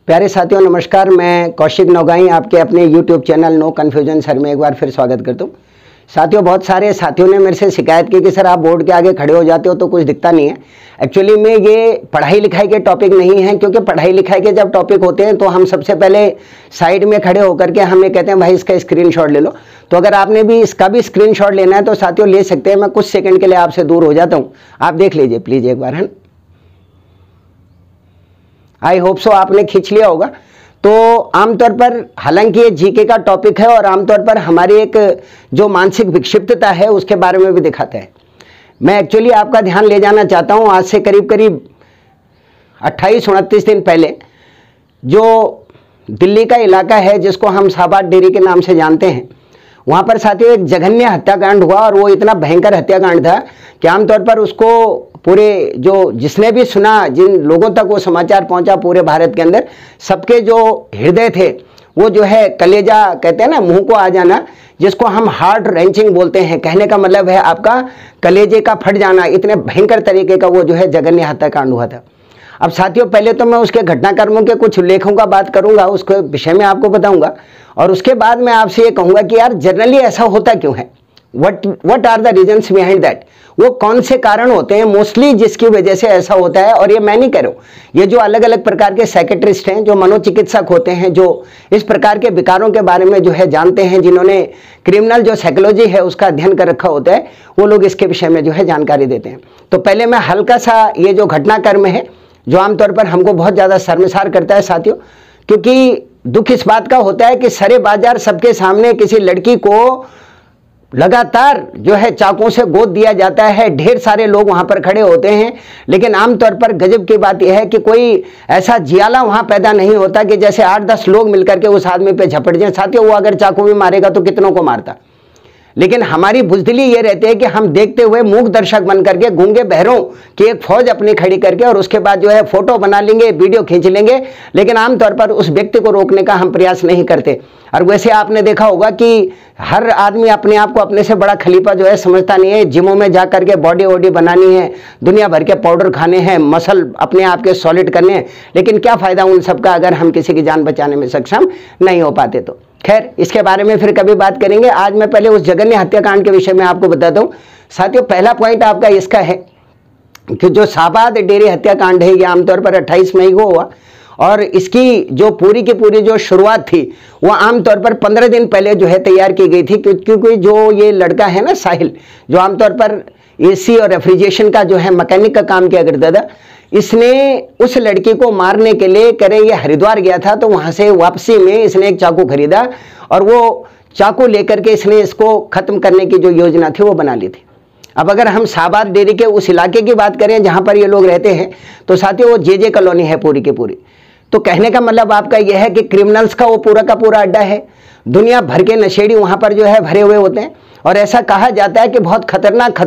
प्यारे साथियों नमस्कार। मैं कौशिक नौगाई आपके अपने YouTube channel no confusion sir में एक बार फिर स्वागत करता हूँ। साथियों, बहुत सारे साथियों ने मेरे से शिकायत की कि सर आप बोर्ड के आगे खड़े हो जाते हो तो कुछ दिखता नहीं है। एक्चुअली में ये पढ़ाई लिखाई के टॉपिक नहीं है, क्योंकि पढ़ाई लिखाई के जब टॉपिक होते हैं तो हम सबसे पहले साइड में खड़े होकर के हमें कहते हैं भाई इसका स्क्रीनशॉट ले लो। तो अगर आपने भी इसका भी स्क्रीनशॉट लेना है तो साथियों ले सकते हैं। मैं कुछ सेकंड के लिए आपसे दूर हो जाता हूँ, आप देख लीजिए प्लीज एक बार, है। आई होप सो आपने खींच लिया होगा। तो आमतौर पर हालांकि ये जीके का टॉपिक है और आमतौर पर हमारी एक जो मानसिक विक्षिप्तता है उसके बारे में भी दिखाता है। मैं एक्चुअली आपका ध्यान ले जाना चाहता हूँ, आज से करीब करीब 28-29 दिन पहले जो दिल्ली का इलाका है जिसको हम शाहबाद डेयरी के नाम से जानते हैं, वहाँ पर साथियों एक जघन्य हत्याकांड हुआ और वो इतना भयंकर हत्याकांड था कि आमतौर पर उसको पूरे जो जिसने भी सुना, जिन लोगों तक वो समाचार पहुंचा पूरे भारत के अंदर, सबके जो हृदय थे वो जो है कलेजा कहते हैं ना, मुंह को आ जाना, जिसको हम हार्ट रेंचिंग बोलते हैं। कहने का मतलब है आपका कलेजे का फट जाना। इतने भयंकर तरीके का वो जो है जघन्य हत्याकांड हुआ था। अब साथियों पहले तो मैं उसके घटनाक्रमों के कुछ उल्लेखों का बात करूंगा, उसके विषय में आपको बताऊंगा, और उसके बाद मैं आपसे ये कहूंगा कि यार जनरली ऐसा होता क्यों है, what are the reasons behind that. वो कौन से कारण होते हैं मोस्टली जिसकी वजह से ऐसा होता है। और ये मैं नहीं कह रहा हूँ, ये जो अलग अलग प्रकार के साइकेट्रिस्ट हैं, जो मनोचिकित्सक होते हैं, जो इस प्रकार के विकारों के बारे में जो है जानते हैं, जिन्होंने क्रिमिनल जो साइकोलॉजी है उसका अध्ययन कर रखा होता है, वो लोग इसके विषय में जो है जानकारी देते हैं। तो पहले मैं हल्का सा ये जो घटनाक्रम है जो आमतौर पर हमको बहुत ज़्यादा शर्मसार करता है साथियों, क्योंकि दुख इस बात का होता है कि सरे बाजार सबके सामने किसी लड़की को लगातार जो है चाकुओं से गोद दिया जाता है। ढेर सारे लोग वहां पर खड़े होते हैं, लेकिन आमतौर पर गजब की बात यह है कि कोई ऐसा जियाला वहां पैदा नहीं होता कि जैसे 8-10 लोग मिलकर के उस आदमी पे झपट जाए। साथियों वो अगर चाकू भी मारेगा तो कितनों को मारता, लेकिन हमारी बुजदिली ये रहती है कि हम देखते हुए मूक दर्शक बन करके गूंगे बहरों की एक फौज अपनी खड़ी करके और उसके बाद जो है फोटो बना लेंगे, वीडियो खींच लेंगे, लेकिन आमतौर पर उस व्यक्ति को रोकने का हम प्रयास नहीं करते। और वैसे आपने देखा होगा कि हर आदमी अपने आप को अपने से बड़ा खलीफा जो है समझता नहीं है। जिमों में जा करके बॉडी वॉडी बनानी है, दुनिया भर के पाउडर खाने हैं, मसल अपने आप के सॉलिड करने हैं, लेकिन क्या फायदा उन सब का अगर हम किसी की जान बचाने में सक्षम नहीं हो पाते। तो खैर इसके बारे में फिर कभी बात करेंगे। आज मैं पहले उस जघन्य हत्याकांड के विषय में आपको बताता हूँ। साथियों पहला पॉइंट आपका इसका है कि जो शाहबाद डेयरी हत्याकांड है ये आमतौर पर 28 मई को हुआ, और इसकी जो पूरी की पूरी जो शुरुआत थी वो आमतौर पर 15 दिन पहले जो है तैयार की गई थी, क्योंकि जो ये लड़का है ना साहिल, जो आमतौर पर एसी और रेफ्रिजरेशन का जो है मैकेनिक का काम किया करता था, इसने उस लड़की को मारने के लिए करे ये हरिद्वार गया था, तो वहां से वापसी में इसने एक चाकू खरीदा और वो चाकू लेकर के इसने इसको खत्म करने की जो योजना थी वो बना ली थी। अब अगर हम शाहबाद डेयरी के उस इलाके की बात करें जहां पर ये लोग रहते हैं, तो साथियों वो जे कॉलोनी है पूरी की पूरी। तो कहने का मतलब आपका यह है कि क्रिमिनल्स का वो पूरा का पूरा अड्डा है। दुनिया भर के नशेड़ी वहां पर जो है भरे हुए होते हैं, और ऐसा कहा जाता है कि बहुत खतरनाक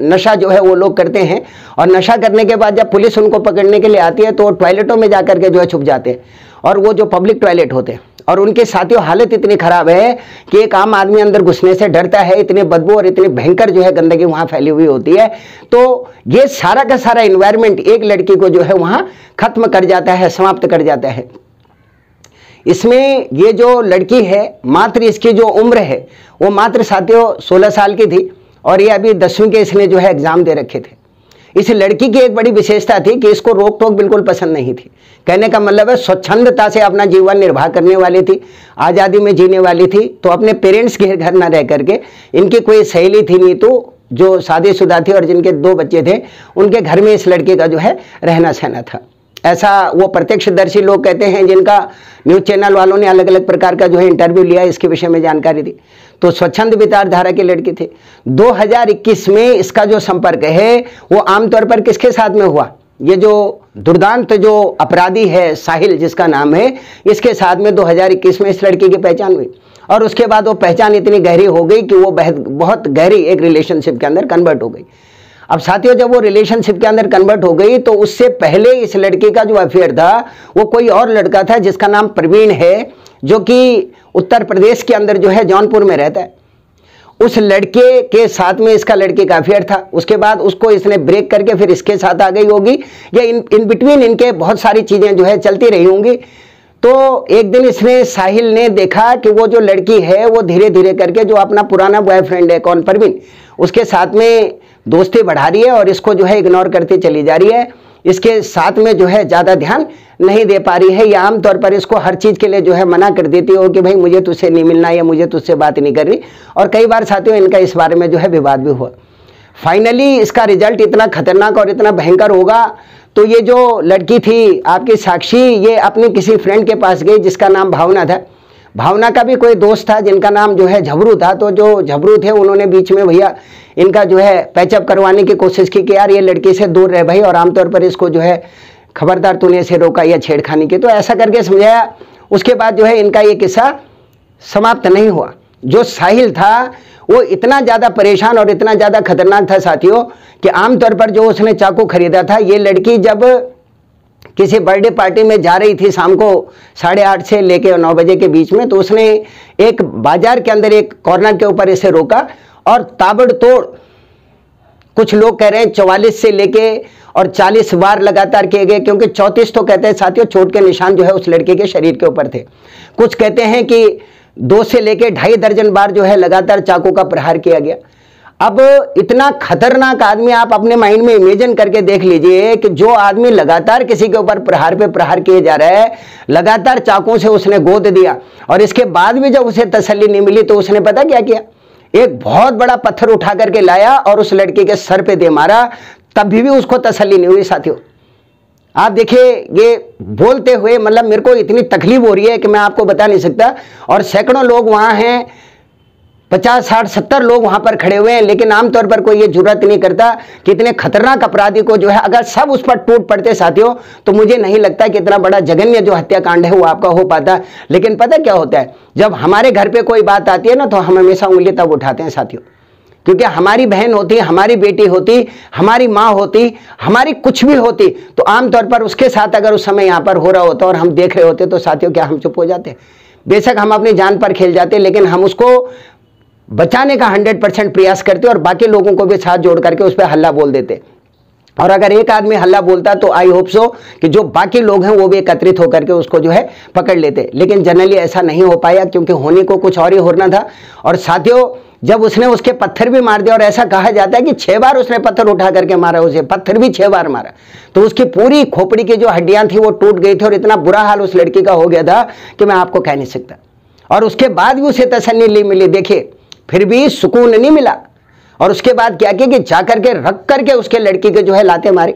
नशा जो है वो लोग करते हैं, और नशा करने के बाद जब पुलिस उनको पकड़ने के लिए आती है तो वो टॉयलेटों में जाकर के जो है छुप जाते हैं, और वो जो पब्लिक टॉयलेट होते हैं, और उनके साथियों हालत इतनी खराब है कि एक आम आदमी अंदर घुसने से डरता है, इतनी बदबू और इतनी भयंकर जो है गंदगी वहां फैली हुई होती है। तो ये सारा का सारा इन्वायरमेंट एक लड़की को जो है वहां खत्म कर जाता है, समाप्त कर जाता है। इसमें ये जो लड़की है मात्र इसकी जो उम्र है वो मात्र साथियों 16 साल की थी, और ये अभी 10वीं के इसने जो है एग्जाम दे रखे थे। इस लड़की की एक बड़ी विशेषता थी कि इसको रोक टोक बिल्कुल पसंद नहीं थी। कहने का मतलब है स्वच्छंदता से अपना जीवन निर्वाह करने वाली थी, आज़ादी में जीने वाली थी। तो अपने पेरेंट्स के घर न रह करके, इनकी कोई सहेली थी नहीं तो जो शादीशुदा थी और जिनके 2 बच्चे थे, उनके घर में इस लड़के का जो है रहना सहना था। ऐसा वो प्रत्यक्षदर्शी लोग कहते हैं, जिनका न्यूज़ चैनल वालों ने अलग अलग प्रकार का जो है इंटरव्यू लिया, इसके विषय में जानकारी दी। तो स्वच्छंद विचारधारा की लड़की थी। 2021 में इसका जो संपर्क है वो आमतौर पर किसके साथ में हुआ, ये जो दुर्दांत जो अपराधी है साहिल जिसका नाम है, इसके साथ में 2021 में इस लड़की की पहचान हुई, और उसके बाद वो पहचान इतनी गहरी हो गई कि वो बहुत गहरी एक रिलेशनशिप के अंदर कन्वर्ट हो गई। अब साथियों जब वो रिलेशनशिप के अंदर कन्वर्ट हो गई तो उससे पहले इस लड़की का जो अफेयर था वो कोई और लड़का था जिसका नाम प्रवीण है, जो कि उत्तर प्रदेश के अंदर जो है जौनपुर में रहता है। उस लड़के के साथ में इसका लड़के का अफेयर था। उसके बाद उसको इसने ब्रेक करके फिर इसके साथ आ गई होगी, या इन बिटवीन इनके बहुत सारी चीज़ें जो है चलती रही होंगी। तो एक दिन इसने साहिल ने देखा कि वो जो लड़की है वो धीरे धीरे करके जो अपना पुराना बॉयफ्रेंड है कौन परवीन, उसके साथ में दोस्ती बढ़ा रही है और इसको जो है इग्नोर करती चली जा रही है, इसके साथ में जो है ज़्यादा ध्यान नहीं दे पा रही है, या आमतौर पर इसको हर चीज़ के लिए जो है मना कर देती हो कि भाई मुझे तुझसे नहीं मिलना या मुझे तुझसे बात नहीं कर रही। और कई बार साथियों इनका इस बारे में जो है विवाद भी हुआ। फाइनली इसका रिजल्ट इतना खतरनाक और इतना भयंकर होगा। तो ये जो लड़की थी आपकी साक्षी, ये अपनी किसी फ्रेंड के पास गई जिसका नाम भावना था। भावना का भी कोई दोस्त था जिनका नाम जो है झबरू था। तो जो झबरू थे उन्होंने बीच में भैया इनका जो है पैचअप करवाने की कोशिश की कि यार ये लड़की से दूर रहे भाई, और आमतौर पर इसको जो है खबरदार तूने इसे रोका या छेड़खानी की। तो ऐसा करके समझाया। उसके बाद जो है इनका ये किस्सा समाप्त नहीं हुआ। जो साहिल था वो इतना ज़्यादा परेशान और इतना ज़्यादा खतरनाक था साथियों कि आमतौर पर जो उसने चाकू खरीदा था, ये लड़की जब किसी बर्थडे पार्टी में जा रही थी शाम को 8:30 से लेके 9 बजे के बीच में, तो उसने एक बाजार के अंदर एक कॉर्नर के ऊपर इसे रोका और ताबड़तोड़, कुछ लोग कह रहे हैं 44 से लेके और 40 बार लगातार किए गए, क्योंकि 34 तो कहते हैं साथियों चोट के निशान जो है उस लड़के के शरीर के ऊपर थे। कुछ कहते हैं कि 2 से लेके 2.5 दर्जन बार जो है लगातार चाकू का प्रहार किया गया। अब इतना खतरनाक आदमी आप अपने माइंड में इमेजिन करके देख लीजिए कि जो आदमी लगातार किसी के ऊपर प्रहार पे प्रहार किए जा रहा है, लगातार चाकू से उसने गोद दिया, और इसके बाद भी जब उसे तसल्ली नहीं मिली तो उसने पता क्या किया, एक बहुत बड़ा पत्थर उठा करके लाया और उस लड़की के सर पे दे मारा। तभी भी उसको तसल्ली नहीं हुई साथियों। आप देखिए ये बोलते हुए मतलब मेरे को इतनी तकलीफ हो रही है कि मैं आपको बता नहीं सकता। और सैकड़ों लोग वहां हैं, 50, 60, 70 लोग वहां पर खड़े हुए हैं, लेकिन आमतौर पर कोई ये जुर्रत नहीं करता कि इतने खतरनाक अपराधी को जो है अगर सब उस पर टूट पड़ते साथियों, तो मुझे नहीं लगता कि इतना बड़ा जघन्य जो हत्याकांड है वो आपका हो पाता। लेकिन पता क्या होता है, जब हमारे घर पे कोई बात आती है ना, तो हम हमेशा उंगली तब उठाते हैं साथियों, क्योंकि हमारी बहन होती, हमारी बेटी होती, हमारी माँ होती, हमारी कुछ भी होती, तो आमतौर पर उसके साथ अगर उस समय यहाँ पर हो रहा होता और हम देख रहे होते तो साथियों क्या हम चुप हो जाते? बेशक हम अपनी जान पर खेल जाते, लेकिन हम उसको बचाने का 100% प्रयास करते और बाकी लोगों को भी साथ जोड़ करके उस पर हल्ला बोल देते। और अगर एक आदमी हल्ला बोलता तो आई होप सो कि जो बाकी लोग हैं वो भी एकत्रित होकर के उसको जो है पकड़ लेते। लेकिन जनरली ऐसा नहीं हो पाया, क्योंकि होने को कुछ और ही होना था। और साथियों जब उसने उसके पत्थर भी मार दिया, और ऐसा कहा जाता है कि 6 बार उसने पत्थर उठा करके मारा, उसे पत्थर भी 6 बार मारा, तो उसकी पूरी खोपड़ी की जो हड्डियां थी वो टूट गई थी और इतना बुरा हाल उस लड़की का हो गया था कि मैं आपको कह नहीं सकता। और उसके बाद भी उसे तसल्ली नहीं मिली, देखिए फिर भी सुकून नहीं मिला। और उसके बाद क्या किया कि जाकर के रख करके उसके लड़की के जो है लाते मारे।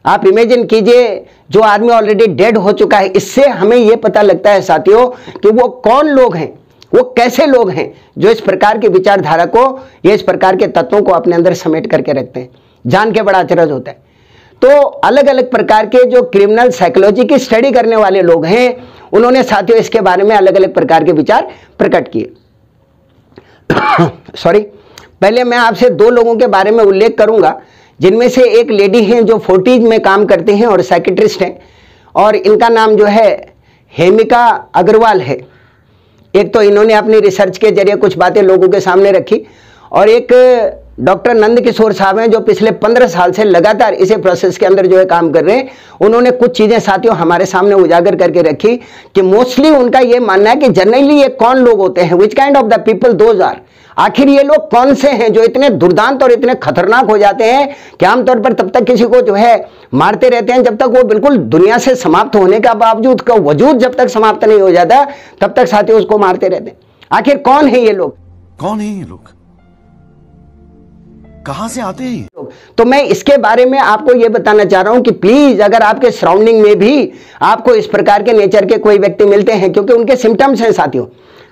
आप इमेजिन कीजिए, जो आदमी ऑलरेडी डेड हो चुका है, इससे हमें यह पता लगता है साथियों कि वो कौन लोग हैं, वो कैसे लोग हैं जो इस प्रकार की विचारधारा को, ये इस प्रकार के तत्वों को अपने अंदर समेट करके रखते हैं। जान के बड़ा अचरज होता है। तो अलग अलग प्रकार के जो क्रिमिनल साइकोलॉजी की स्टडी करने वाले लोग हैं, उन्होंने साथियों इसके बारे में अलग अलग प्रकार के विचार प्रकट किए। सॉरी, पहले मैं आपसे 2 लोगों के बारे में उल्लेख करूंगा, जिनमें से एक लेडी हैं जो 40s में काम करते हैं और साइकेट्रिस्ट हैं, और इनका नाम जो है हेमिका अग्रवाल है। एक तो इन्होंने अपनी रिसर्च के जरिए कुछ बातें लोगों के सामने रखी, और एक डॉक्टर नंद किशोर साहब हैं जो पिछले 15 साल से लगातार इसी प्रोसेस के अंदर जो है काम कर रहे हैं। उन्होंने कुछ चीज़ें साथियों हमारे सामने उजागर करके रखी कि मोस्टली उनका ये मानना है कि जनरली ये कौन लोग होते हैं, which kind of the people those are. आखिर ये लोग कौन से हैं जो इतने दुर्दांत और इतने खतरनाक हो जाते हैं कि आमतौर पर तब तक किसी को जो है मारते रहते हैं जब तक वो बिल्कुल दुनिया से समाप्त होने का बावजूद का वजूद जब तक समाप्त नहीं हो जाता तब तक साथियों उसको मारते रहते हैं। आखिर कौन है ये लोग, कौन है ये लोग, कहां से आते हैं? तो मैं इसके बारे में आपको यह बताना चाह रहा हूं कि प्लीज अगर आपके सराउंडिंग में भी आपको इस प्रकार के नेचर के कोई व्यक्ति मिलते हैं, क्योंकि उनके सिम्टम्स हैं साथियों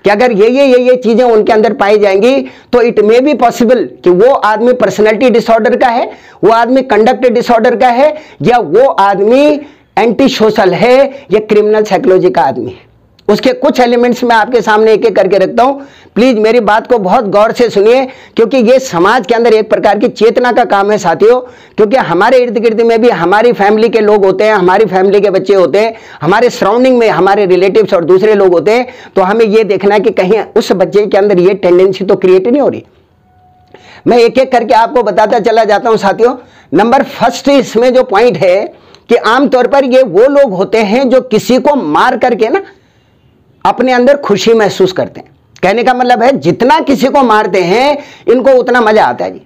कि अगर ये चीजें उनके अंदर पाई जाएंगी तो इट मे बी पॉसिबल कि वो आदमी पर्सनैलिटी डिसऑर्डर का है, वो आदमी कंडक्ट डिसऑर्डर का है, या वो आदमी एंटी सोशल है, या क्रिमिनल साइकोलॉजी का आदमी है। उसके कुछ एलिमेंट्स मैं आपके सामने एक एक करके रखता हूं। प्लीज मेरी बात को बहुत गौर से सुनिए, क्योंकि ये समाज के अंदर एक प्रकार की चेतना का काम है साथियों। क्योंकि हमारे इर्द गिर्द में भी हमारी फैमिली के लोग होते हैं, हमारी फैमिली के बच्चे होते हैं, हमारे सराउंडिंग में हमारे रिलेटिव्स और दूसरे लोग होते हैं। तो हमें यह देखना है कि कहीं उस बच्चे के अंदर ये टेंडेंसी तो क्रिएट नहीं हो रही। मैं एक एक करके आपको बताता चला जाता हूं साथियों। नंबर फर्स्ट इसमें जो पॉइंट है कि आमतौर पर ये वो लोग होते हैं जो किसी को मार करके ना अपने अंदर खुशी महसूस करते हैं। कहने का मतलब है जितना किसी को मारते हैं इनको उतना मजा आता है जी।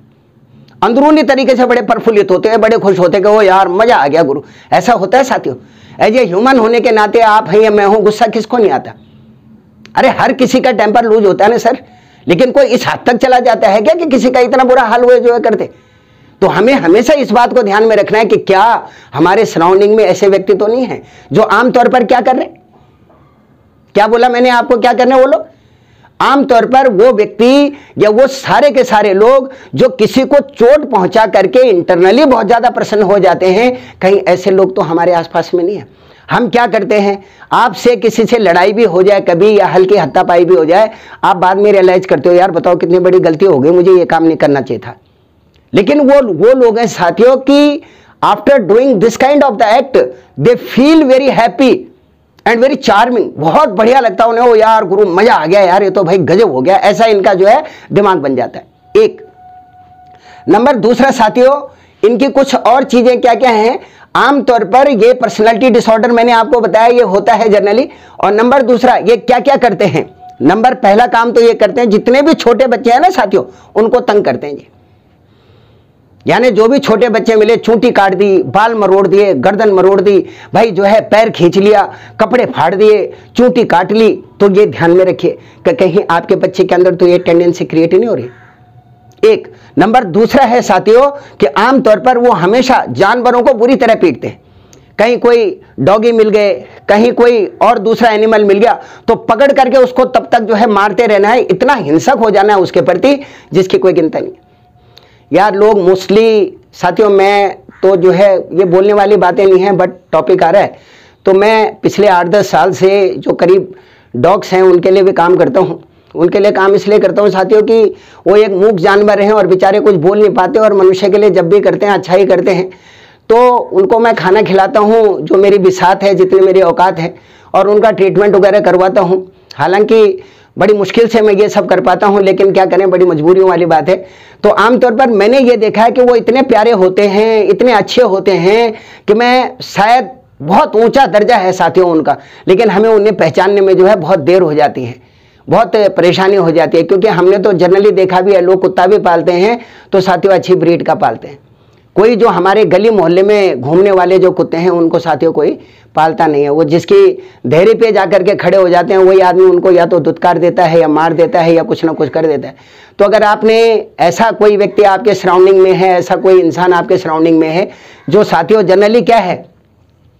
अंदरूनी तरीके से बड़े प्रफुल्लित होते हैं, बड़े खुश होते हैं कि वो यार मजा आ गया गुरु। ऐसा होता है साथियों। एज ए ह्यूमन होने के नाते आप हैं या मैं हूं, गुस्सा किसको नहीं आता? अरे हर किसी का टेम्पर लूज होता है ना सर, लेकिन कोई इस हद तक चला जाता है क्या कि किसी का इतना बुरा हाल हुए जो है करते? तो हमें हमेशा इस बात को ध्यान में रखना है कि क्या हमारे सराउंडिंग में ऐसे व्यक्ति तो नहीं है जो आमतौर पर क्या कर रहे हैं? क्या बोला मैंने आपको, क्या करने वो लोग? आमतौर पर वो व्यक्ति या वो सारे के सारे लोग जो किसी को चोट पहुंचा करके इंटरनली बहुत ज्यादा प्रसन्न हो जाते हैं, कहीं ऐसे लोग तो हमारे आसपास में नहीं है। हम क्या करते हैं, आपसे किसी से लड़ाई भी हो जाए कभी या हल्की हत्तापाई भी हो जाए, आप बाद में रियलाइज करते हो यार बताओ कितनी बड़ी गलती हो गई, मुझे ये काम नहीं करना चाहिए था। लेकिन वो लोग हैं साथियों कि after doing this kind of the act they feel very happy and very charming. बहुत बढ़िया लगता है उन्हें, वो यार गुरु मजा आ गया यार, ये तो भाई गजब हो गया, ऐसा इनका जो है दिमाग बन जाता है। एक नंबर। दूसरा साथियों, इनकी कुछ और चीजें क्या क्या हैं। आमतौर पर ये पर्सनालिटी डिसऑर्डर मैंने आपको बताया ये होता है जनरली। और नंबर दूसरा, ये क्या क्या करते हैं। नंबर पहला काम तो ये करते हैं, जितने भी छोटे बच्चे हैं ना साथियों उनको तंग करते हैं जी। यानी जो भी छोटे बच्चे मिले, चूंटी काट दी, बाल मरोड़ दिए, गर्दन मरोड़ दी, भाई जो है पैर खींच लिया, कपड़े फाड़ दिए, चूंटी काट ली। तो ये ध्यान में रखिए कि कहीं आपके बच्चे के अंदर तो ये टेंडेंसी क्रिएट ही नहीं हो रही। एक नंबर। दूसरा है साथियों कि आमतौर पर वो हमेशा जानवरों को बुरी तरह पीटते हैं। कहीं कोई डॉगी मिल गए, कहीं कोई और दूसरा एनिमल मिल गया तो पकड़ करके उसको तब तक जो है मारते रहना है, इतना हिंसक हो जाना है उसके प्रति जिसकी कोई गिनती नहीं। यार लोग मोस्टली साथियों, मैं तो जो है ये बोलने वाली बातें नहीं है बट टॉपिक आ रहा है, तो मैं पिछले 8-10 साल से जो करीब डॉग्स हैं उनके लिए भी काम करता हूँ। उनके लिए काम इसलिए करता हूँ साथियों कि वो एक मूक जानवर हैं और बेचारे कुछ बोल नहीं पाते, और मनुष्य के लिए जब भी करते हैं अच्छा ही करते हैं। तो उनको मैं खाना खिलाता हूँ जो मेरी बिसात है, जितनी मेरी औकात है, और उनका ट्रीटमेंट वगैरह करवाता हूँ। हालांकि बड़ी मुश्किल से मैं ये सब कर पाता हूँ, लेकिन क्या करें, बड़ी मजबूरियों वाली बात है। तो आमतौर पर मैंने ये देखा है कि वो इतने प्यारे होते हैं, इतने अच्छे होते हैं कि मैं शायद बहुत ऊंचा दर्जा है साथियों उनका, लेकिन हमें उन्हें पहचानने में जो है बहुत देर हो जाती है, बहुत परेशानी हो जाती है। क्योंकि हमने तो जनरली देखा भी है, लोग कुत्ता भी पालते हैं तो साथियों अच्छी ब्रीड का पालते हैं। कोई जो हमारे गली मोहल्ले में घूमने वाले जो कुत्ते हैं उनको साथियों कोई पालता नहीं है। वो जिसकी धैर्य पे जाकर के खड़े हो जाते हैं वही आदमी उनको या तो दुत्कार देता है या मार देता है या कुछ ना कुछ कर देता है। तो अगर आपने ऐसा कोई व्यक्ति आपके सराउंडिंग में है, ऐसा कोई इंसान आपके सराउंडिंग में है जो साथियों जनरली क्या है,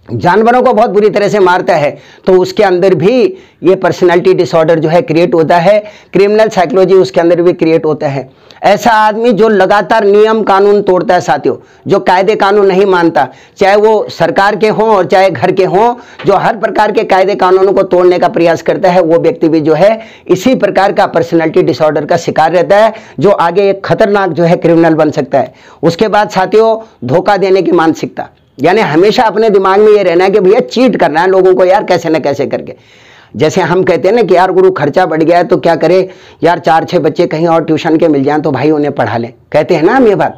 जानवरों को बहुत बुरी तरह से मारता है, तो उसके अंदर भी ये पर्सनालिटी डिसऑर्डर जो है क्रिएट होता है, क्रिमिनल साइकोलॉजी उसके अंदर भी क्रिएट होता है। ऐसा आदमी जो लगातार नियम कानून तोड़ता है साथियों, जो कायदे कानून नहीं मानता, चाहे वो सरकार के हों और चाहे घर के हों, जो हर प्रकार के कायदे कानूनों को तोड़ने का प्रयास करता है, वो व्यक्ति भी जो है इसी प्रकार का पर्सनालिटी डिसऑर्डर का शिकार रहता है, जो आगे एक खतरनाक जो है क्रिमिनल बन सकता है। उसके बाद साथियों धोखा देने की मानसिकता, यानी हमेशा अपने दिमाग में ये रहना है कि भैया चीट करना है लोगों को यार कैसे न कैसे करके। जैसे हम कहते हैं ना कि यार गुरु खर्चा बढ़ गया है तो क्या करे यार, 4-6 बच्चे कहीं और ट्यूशन के मिल जाएं तो भाई उन्हें पढ़ा लें, कहते हैं ना हम ये बात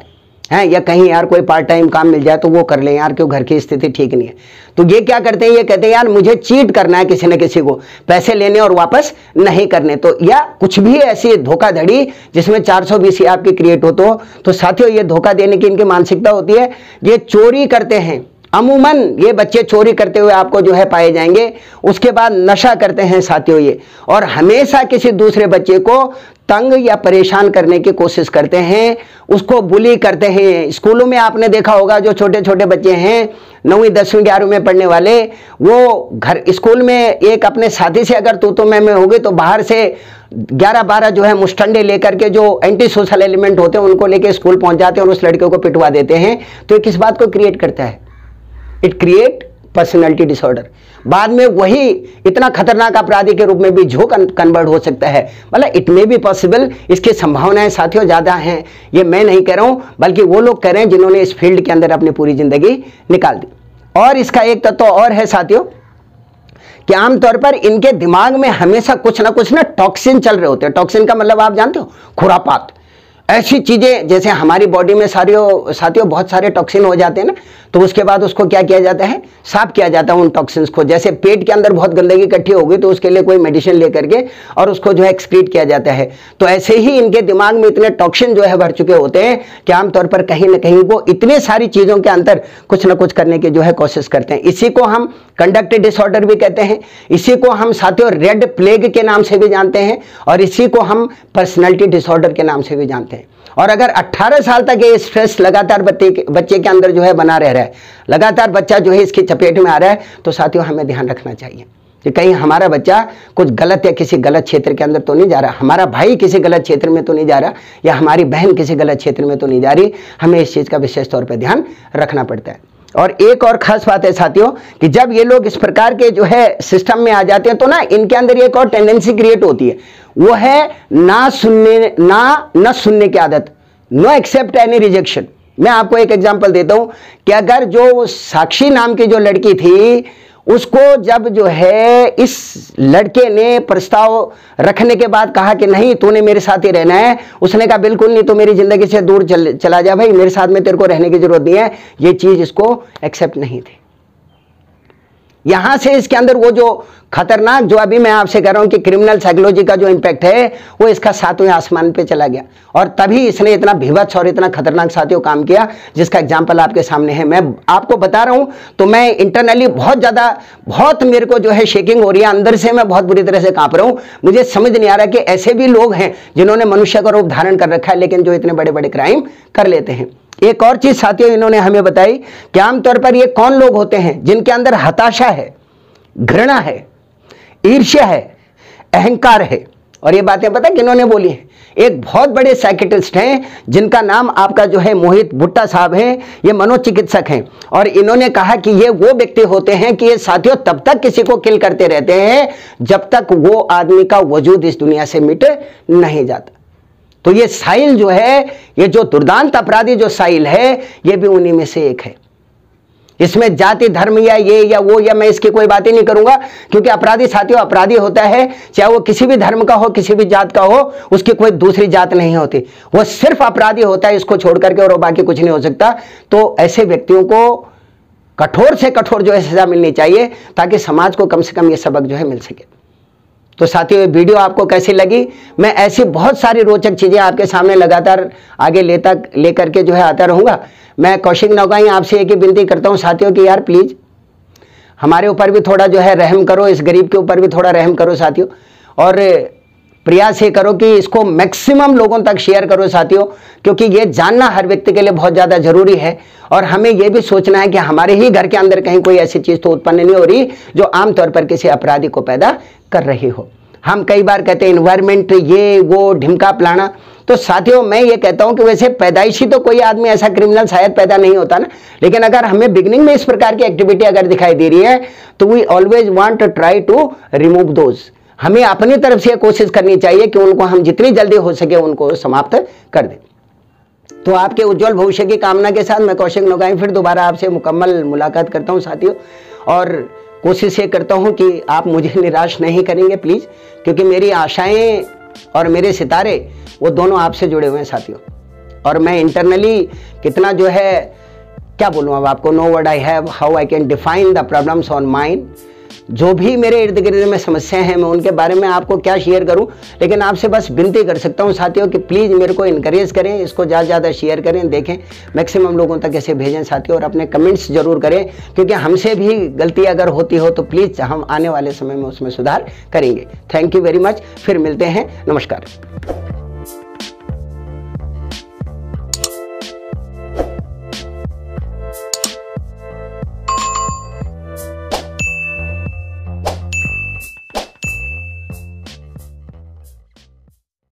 है, या कहीं यार कोई पार्ट टाइम काम मिल जाए तो वो कर लें यार, क्यों घर की स्थिति ठीक नहीं है। तो ये क्या करते हैं, ये कहते हैं यार मुझे चीट करना है किसी न किसी को, पैसे लेने और वापस नहीं करने। तो या कुछ भी ऐसी धोखाधड़ी जिसमें 420 आपकी क्रिएट हो, तो साथियों ये धोखा देने की इनकी मानसिकता होती है। ये चोरी करते हैं, अमूमन ये बच्चे चोरी करते हुए आपको जो है पाए जाएंगे। उसके बाद नशा करते हैं साथियों ये, और हमेशा किसी दूसरे बच्चे को तंग या परेशान करने की कोशिश करते हैं, उसको बुली करते हैं। स्कूलों में आपने देखा होगा जो छोटे छोटे बच्चे हैं 9वीं 10वीं 11वीं में पढ़ने वाले, वो घर स्कूल में एक अपने साथी से अगर तू मैं हो गई तो बाहर से 11-12 जो है मुस्टंडे लेकर के जो एंटी सोशल एलिमेंट होते हैं उनको लेके स्कूल पहुंच जाते हैं और उस लड़के को पिटवा देते हैं। तो ये किस बात को क्रिएट करता है, इट क्रिएट पर्सनालिटी डिसऑर्डर। बाद में वही इतना खतरनाक अपराधी के रूप में भी जो कन्वर्ट हो सकता है, मतलब इट मे बी पॉसिबल, इसकी संभावनाएं साथियों ज्यादा हैं। ये मैं नहीं कह रहा हूं बल्कि वो लोग कह रहे हैं जिन्होंने इस फील्ड के अंदर अपनी पूरी जिंदगी निकाल दी। और इसका एक तत्व और है साथियों कि आमतौर पर इनके दिमाग में हमेशा कुछ ना टॉक्सिन चल रहे होते हैं। टॉक्सिन का मतलब आप जानते हो, खुरापात। ऐसी चीजें, जैसे हमारी बॉडी में साथियों बहुत सारे टॉक्सिन हो जाते हैं ना, तो उसके बाद उसको क्या किया जाता है, साफ किया जाता है उन टॉक्सिन्स को। जैसे पेट के अंदर बहुत गंदगी इकट्ठी हो गई तो उसके लिए कोई मेडिसिन लेकर के और उसको जो है एक्सक्रीट किया जाता है। तो ऐसे ही इनके दिमाग में इतने टॉक्सिन जो है भर चुके होते हैं कि आमतौर पर कहीं ना कहीं वो इतने सारी चीजों के अंदर कुछ ना कुछ करने की जो है कोशिश करते हैं। इसी को हम कंडक्ट डिसऑर्डर भी कहते हैं, इसी को हम साथियों रेड प्लेग के नाम से भी जानते हैं, और इसी को हम पर्सनैलिटी डिसऑर्डर के नाम से भी जानते हैं। और अगर 18 साल तक ये स्ट्रेस लगातार बच्चे के अंदर जो है बना रह रहा है, लगातार बच्चा जो है इसकी चपेट में आ रहा है, तो साथियों हमें ध्यान रखना चाहिए कि कहीं हमारा बच्चा कुछ गलत या किसी गलत क्षेत्र के अंदर तो नहीं जा रहा, हमारा भाई किसी गलत क्षेत्र में तो नहीं जा रहा, या हमारी बहन किसी गलत क्षेत्र में तो नहीं जा रही। हमें इस चीज़ का विशेष तौर पर ध्यान रखना पड़ता है। और एक और खास बात है साथियों कि जब ये लोग इस प्रकार के जो है सिस्टम में आ जाते हैं तो ना इनके अंदर एक और टेंडेंसी क्रिएट होती है, वो है न सुनने की आदत, नो एक्सेप्ट एनी रिजेक्शन। मैं आपको एक एग्जांपल देता हूं कि अगर जो साक्षी नाम की जो लड़की थी, उसको जब जो है इस लड़के ने प्रस्ताव रखने के बाद कहा कि नहीं तूने मेरे साथ ही रहना है, उसने कहा बिल्कुल नहीं, तो मेरी जिंदगी से दूर चला जा भाई, मेरे साथ में तेरे को रहने की जरूरत नहीं है। ये चीज इसको एक्सेप्ट नहीं थी। यहां से इसके अंदर वो जो खतरनाक, जो अभी मैं आपसे कह रहा हूं कि क्रिमिनल साइकोलॉजी का जो इंपैक्ट है, वो इसका 7वें आसमान पे चला गया, और तभी इसने इतना भीभत्स और इतना खतरनाक साथियों काम किया, जिसका एग्जांपल आपके सामने है। मैं आपको बता रहा हूं तो मैं इंटरनली बहुत मेरे को जो है शेकिंग हो रही है, अंदर से मैं बहुत बुरी तरह से कांप रहा हूं। मुझे समझ नहीं आ रहा कि ऐसे भी लोग हैं जिन्होंने मनुष्य का रूप धारण कर रखा है, लेकिन जो इतने बड़े बड़े क्राइम कर लेते हैं। एक और चीज साथियों इन्होंने हमें बताई कि आमतौर पर ये कौन लोग होते हैं जिनके अंदर हताशा है, घृणा है, ईर्ष्या है, अहंकार है। और ये बातें पता किन्होंने बोली है? एक बहुत बड़े साइकियाट्रिस्ट हैं जिनका नाम आपका जो है मोहित भुट्टा साहब हैं, ये मनोचिकित्सक हैं, और इन्होंने कहा कि ये वो व्यक्ति होते हैं कि ये साथियों तब तक किसी को किल करते रहते हैं जब तक वो आदमी का वजूद इस दुनिया से मिट नहीं जाता। तो ये साहिल जो है, ये जो दुर्दांत अपराधी जो साहिल है, ये भी उन्हीं में से एक है। इसमें जाति धर्म या ये या वो या मैं इसकी कोई बातें नहीं करूंगा, क्योंकि अपराधी साथियों अपराधी होता है, चाहे वो किसी भी धर्म का हो, किसी भी जात का हो, उसकी कोई दूसरी जात नहीं होती, वो सिर्फ अपराधी होता है, इसको छोड़ करके, और वो बाकी कुछ नहीं हो सकता। तो ऐसे व्यक्तियों को कठोर से कठोर जो है सजा मिलनी चाहिए, ताकि समाज को कम से कम ये सबक जो है मिल सके। तो साथियों ये वीडियो आपको कैसी लगी? मैं ऐसी बहुत सारी रोचक चीजें आपके सामने लगातार आगे लेकर के जो है आता रहूंगा। मैं कौशिक नौगाई आपसे एक ही विनती करता हूं साथियों कि यार प्लीज हमारे ऊपर भी थोड़ा जो है रहम करो, इस गरीब के ऊपर भी थोड़ा रहम करो साथियों, और प्रयास ये करो कि इसको मैक्सिमम लोगों तक शेयर करो साथियों, क्योंकि ये जानना हर व्यक्ति के लिए बहुत ज़्यादा जरूरी है। और हमें ये भी सोचना है कि हमारे ही घर के अंदर कहीं कोई ऐसी चीज़ तो उत्पन्न नहीं हो रही जो आमतौर पर किसी अपराधी को पैदा कर रही हो। हम कई बार कहते हैं इन्वायरमेंट, ये वो ढिमका प्लाना, तो साथियों मैं ये कहता हूं कि वैसे पैदाइशी तो कोई आदमी ऐसा क्रिमिनल शायद पैदा नहीं होता ना, लेकिन अगर हमें बिगिनिंग में इस प्रकार की एक्टिविटी अगर दिखाई दे रही है तो we always want to try to remove those. हमें अपनी तरफ से कोशिश करनी चाहिए कि उनको हम जितनी जल्दी हो सके उनको समाप्त कर दें। तो आपके उज्जवल भविष्य की कामना के साथ मैं कौशिक नौगाई फिर दोबारा आपसे मुकम्मल मुलाकात करता हूं साथियों, और कोशिश ये करता हूं कि आप मुझे निराश नहीं करेंगे प्लीज़, क्योंकि मेरी आशाएं और मेरे सितारे वो दोनों आपसे जुड़े हुए हैं साथियों। और मैं इंटरनली कितना जो है क्या बोलूँ अब आपको, no word I have how I can define the problems on mind. जो भी मेरे इर्द गिर्द में समस्याएं हैं मैं उनके बारे में आपको क्या शेयर करूं, लेकिन आपसे बस विनती कर सकता हूं साथियों कि प्लीज़ मेरे को इनकरेज करें, इसको ज़्यादा से ज़्यादा शेयर करें, देखें, मैक्सिमम लोगों तक ऐसे भेजें साथियों, और अपने कमेंट्स जरूर करें, क्योंकि हमसे भी गलती अगर होती हो तो प्लीज़ हम आने वाले समय में उसमें सुधार करेंगे। थैंक यू वेरी मच, फिर मिलते हैं, नमस्कार।